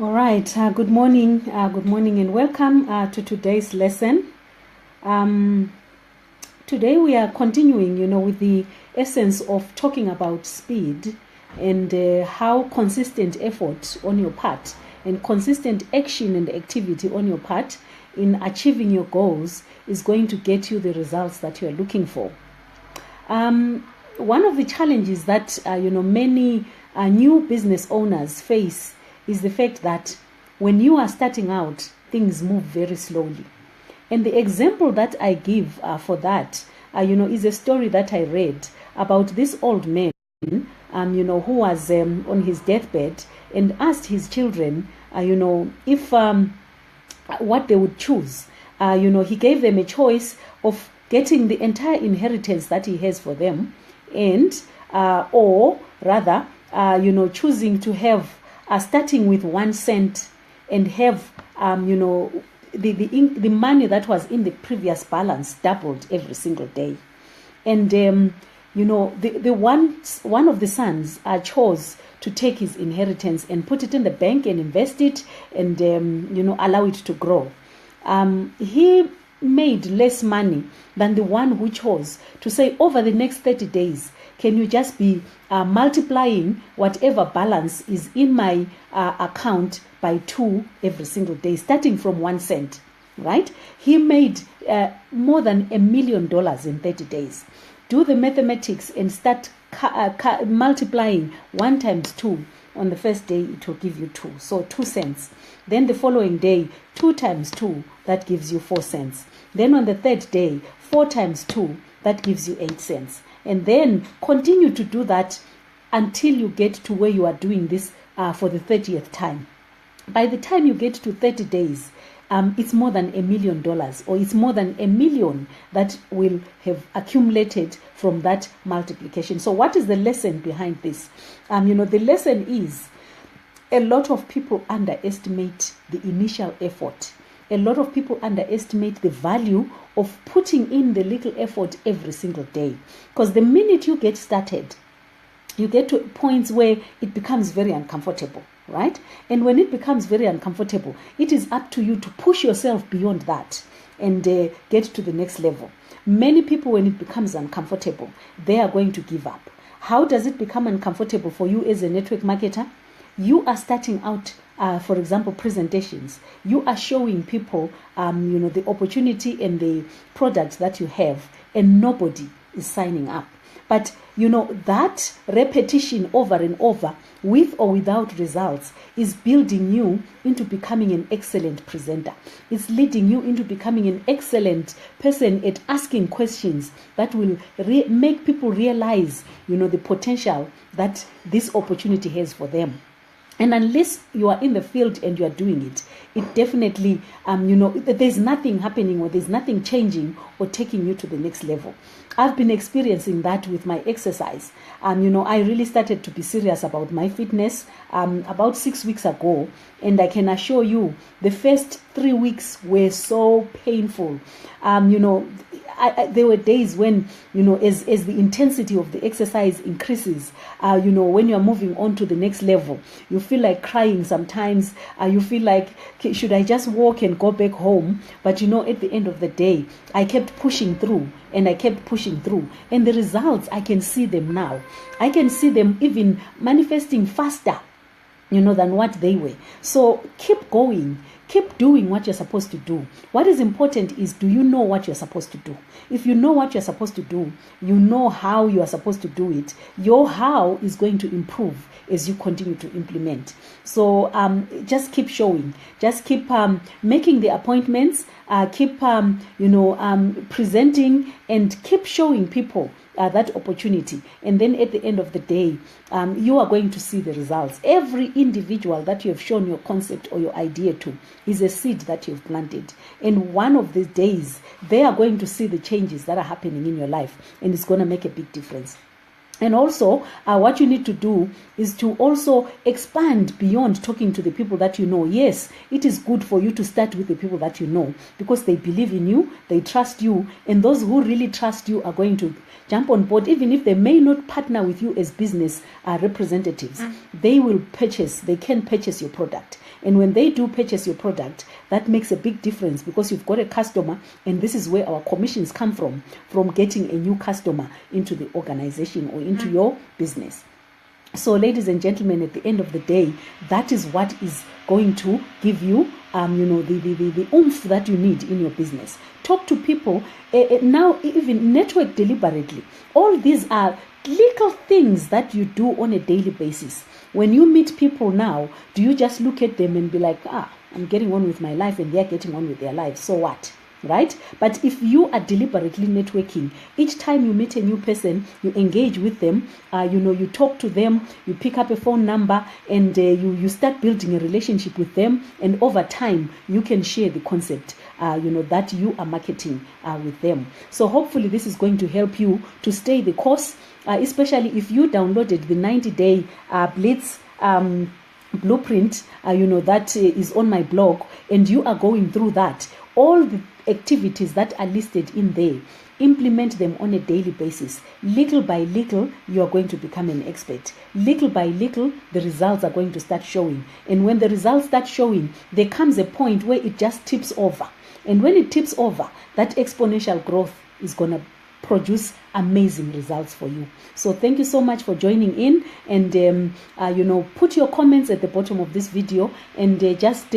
All right. Good morning. Good morning, and welcome to today's lesson. Um, Today we are continuing, with the essence of talking about speed and how consistent effort on your part and consistent action and activity on your part in achieving your goals is going to get you the results that you are looking for. One of the challenges that many new business owners face is the fact that when you are starting out, things move very slowly. And the example that I give for that, is a story that I read about this old man, who was on his deathbed and asked his children, if what they would choose. He gave them a choice of getting the entire inheritance that he has for them, and or rather, choosing to have starting with 1 cent and have the money that was in the previous balance doubled every single day. And one of the sons chose to take his inheritance and put it in the bank and invest it and allow it to grow. He made less money than the one who chose to say, over the next 30 days, can you just be multiplying whatever balance is in my account by 2 every single day, starting from 1 cent, right? He made more than $1 million in 30 days. Do the mathematics and start multiplying 1 times 2. On the first day, it will give you 2, so 2 cents. Then the following day, 2 times 2, that gives you 4 cents. Then on the third day, 4 times 2, that gives you 8 cents. And then continue to do that until you get to where you are doing this for the 30th time. By the time you get to 30 days, it's more than $1 million, or it's more than $1 million that will have accumulated from that multiplication. So what is the lesson behind this? The lesson is a lot of people underestimate the initial effort. A lot of people underestimate the value of putting in the little effort every single day. Because the minute you get started, you get to points where it becomes very uncomfortable, right? And when it becomes very uncomfortable, it is up to you to push yourself beyond that and get to the next level. Many people, when it becomes uncomfortable, they are going to give up. How does it become uncomfortable for you as a network marketer? You are starting out, for example, presentations. You are showing people, the opportunity and the products that you have, and nobody is signing up. But, that repetition over and over, with or without results, is building you into becoming an excellent presenter. It's leading you into becoming an excellent person at asking questions that will make people realize, the potential that this opportunity has for them. And unless you are in the field and you are doing it, it definitely, there's nothing happening, or there's nothing changing or taking you to the next level. I've been experiencing that with my exercise. I really started to be serious about my fitness about 6 weeks ago. And I can assure you, the first 3 weeks were so painful. There were days when, as the intensity of the exercise increases, when you're moving on to the next level, you feel like crying sometimes. You feel like, should I just walk and go back home? But, at the end of the day, I kept pushing through and I kept pushing through. And the results, I can see them now. I can see them even manifesting faster, than what they were. So keep going. Keep doing what you're supposed to do. What is important is, do you know what you're supposed to do? If you know what you're supposed to do, you know how you are supposed to do it. Your how is going to improve as you continue to implement. So just keep showing. Just keep making the appointments. Keep presenting, and keep showing people that opportunity. And then at the end of the day, you are going to see the results. Every individual that you have shown your concept or your idea to is a seed that you've planted. And one of these days, they are going to see the changes that are happening in your life, and it's going to make a big difference. And also, what you need to do is to also expand beyond talking to the people that you know. Yes, it is good for you to start with the people that you know, because they believe in you, they trust you, and those who really trust you are going to jump on board, even if they may not partner with you as business representatives. They can purchase your product. And when they do purchase your product, that makes a big difference, because you've got a customer, and this is where our commissions come from getting a new customer into the organization or into your business. So, ladies and gentlemen, at the end of the day, that is what is going to give you, the oomph that you need in your business. Talk to people. Now, even network deliberately. All these are little things that you do on a daily basis. When you meet people now, do you just look at them and be like, I'm getting on with my life and they're getting on with their lives, so what? Right? But if you are deliberately networking, each time you meet a new person, you engage with them, you talk to them, you pick up a phone number, and you start building a relationship with them, and over time you can share the concept that you are marketing with them. So hopefully this is going to help you to stay the course, especially if you downloaded the 90-day Blitz blueprint, that is on my blog, and you are going through that. All the activities that are listed in there, implement them on a daily basis. Little by little, you are going to become an expert. Little by little, the results are going to start showing. And when the results start showing, there comes a point where it just tips over. And when it tips over, that exponential growth is going to produce amazing results for you. So thank you so much for joining in, and put your comments at the bottom of this video, and just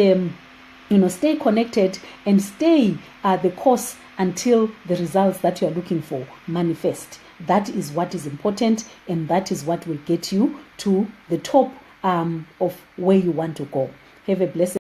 stay connected and stay the course until the results that you are looking for manifest. That is what is important, and that is what will get you to the top of where you want to go. Have a blessed